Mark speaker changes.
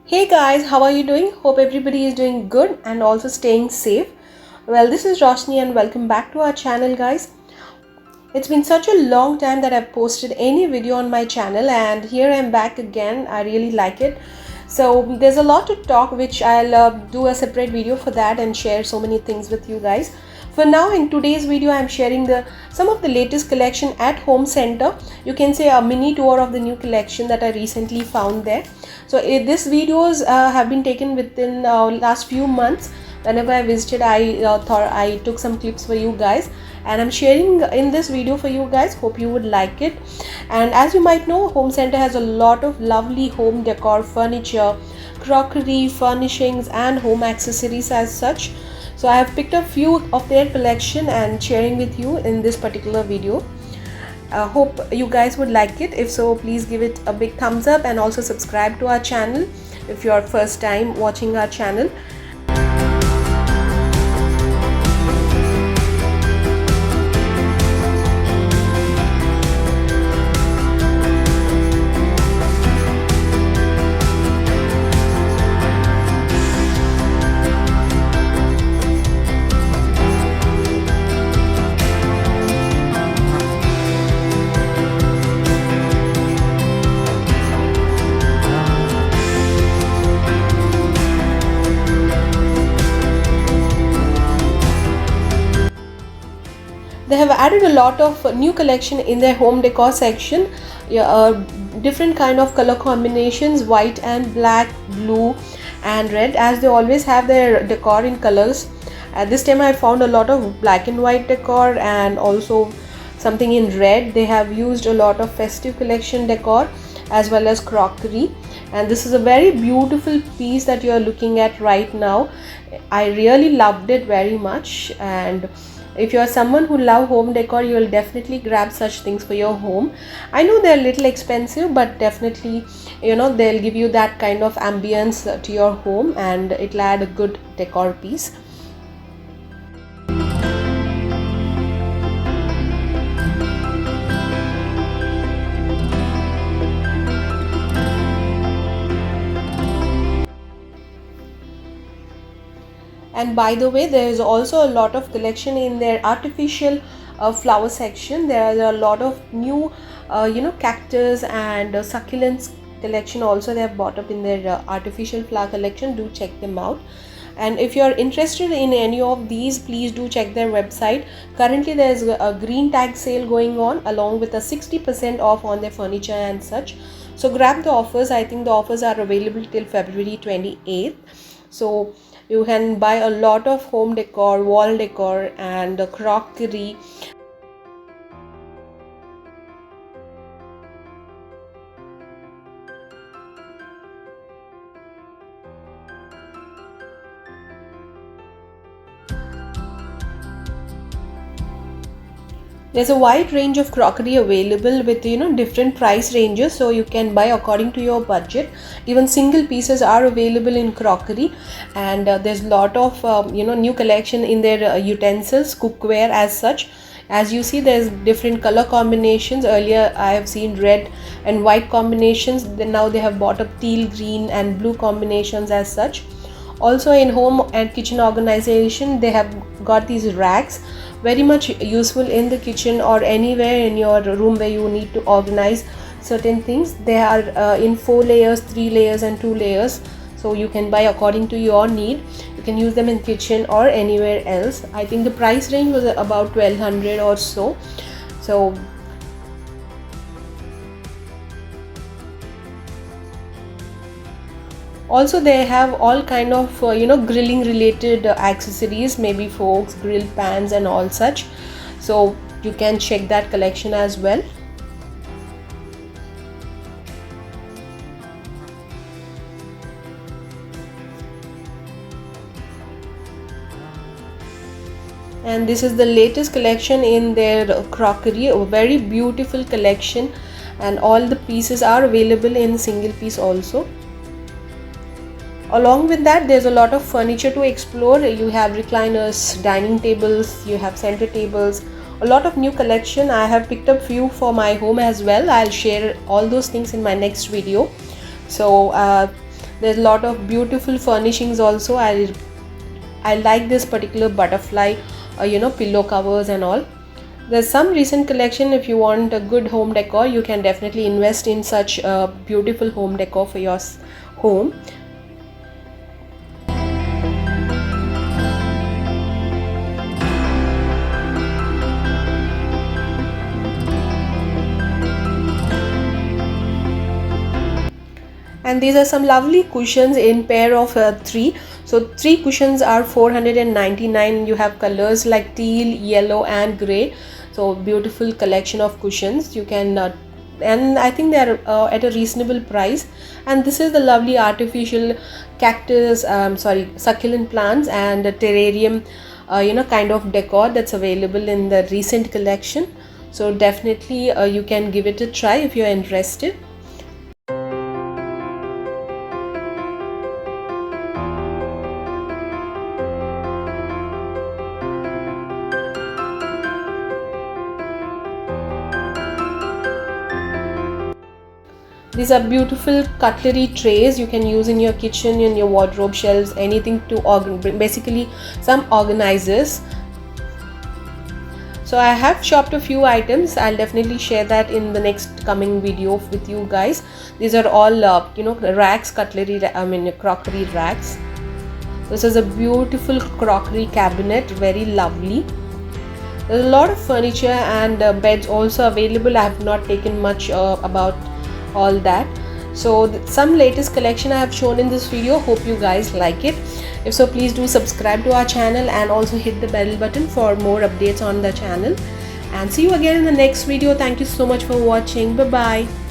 Speaker 1: Hey guys, how are you doing? Hope everybody is doing good and also staying safe. Well, this is Roshni and welcome back to our channel, guys. It's been such a long time that I've posted any video on my channel, and here I'm back again. I really like it. So there's a lot to talk, which I'll do a separate video for that and share so many things with you guys. For now, in today's video, I'm sharing some of the latest collection at Home Center. You can say a mini tour of the new collection that I recently found there. So these videos have been taken within last few months. Whenever I visited, I thought I took some clips for you guys, and I'm sharing in this video for you guys. Hope you would like it. And as you might know, Home Center has a lot of lovely home decor, furniture, crockery, furnishings and home accessories as such. So I have picked a few of their collection and sharing with you in this particular video. Hope you guys would like it. If so, please give it a big thumbs up and also subscribe to our channel if you are first time watching our channel. They have added a lot of new collection in their home decor section. Different kind of color combinations, white and black, blue and red, as they always have their decor in colors. At this time I found a lot of black and white decor and also something in red. They have used a lot of festive collection decor as well as crockery, and this is a very beautiful piece that you are looking at right now. I really loved it very much, and if you are someone who love home decor, you will definitely grab such things for your home. I know they're a little expensive, but definitely they'll give you that kind of ambience to your home, and it'll add a good decor piece. And by the way, there is also a lot of collection in their artificial flower section. There are a lot of new cactus and succulents collection also they have bought up in their artificial flower collection. Do check them out. And if you are interested in any of these, please do check their website. Currently there is a green tag sale going on, along with a 60% off on their furniture and such. So grab the offers. I think the offers are available till February 28th. So you can buy a lot of home decor, wall decor and crockery. There's a wide range of crockery available with different price ranges, so you can buy according to your budget. Even single pieces are available in crockery, and there's a lot of new collection in their utensils, cookware as such. As you see, there's different color combinations. Earlier I have seen red and white combinations, then now they have bought up teal, green and blue combinations as such. Also in home and kitchen organization, they have got these racks, very much useful in the kitchen or anywhere in your room where you need to organize certain things. They are in 4 layers, 3 layers and 2 layers, so you can buy according to your need. You can use them in kitchen or anywhere else. I think the price range was about 1200 or so. Also they have all kind of grilling related accessories, maybe forks, grill pans and all such. So you can check that collection as well. And this is the latest collection in their crockery, a very beautiful collection, and all the pieces are available in single piece also. Along with that, there's a lot of furniture to explore. You have recliners, dining tables, you have center tables, a lot of new collection. I have picked up few for my home as well. I'll share all those things in my next video. So There's a lot of beautiful furnishings also. I like this particular butterfly pillow covers and all. There's some recent collection. If you want a good home decor, you can definitely invest in such a beautiful home decor for your home. And these are some lovely cushions in pair of 3. So 3 cushions are 499. You have colors like teal, yellow and gray. So beautiful collection of cushions. You can and I think they are at a reasonable price. And this is the lovely artificial cactus, succulent plants and terrarium kind of decor that's available in the recent collection. So definitely you can give it a try if you're interested. These are beautiful cutlery trays you can use in your kitchen, in your wardrobe shelves, anything to basically some organizers. So I have shopped a few items. I'll definitely share that in the next coming video with you guys. These are all racks, crockery racks. This is a beautiful crockery cabinet, very lovely. There's a lot of furniture and beds also available. I have not taken much about all that. So some latest collection I have shown in this video. Hope you guys like it. If so, please do subscribe to our channel and also hit the bell button for more updates on the channel. And see you again in the next video. Thank you so much for watching. Bye bye.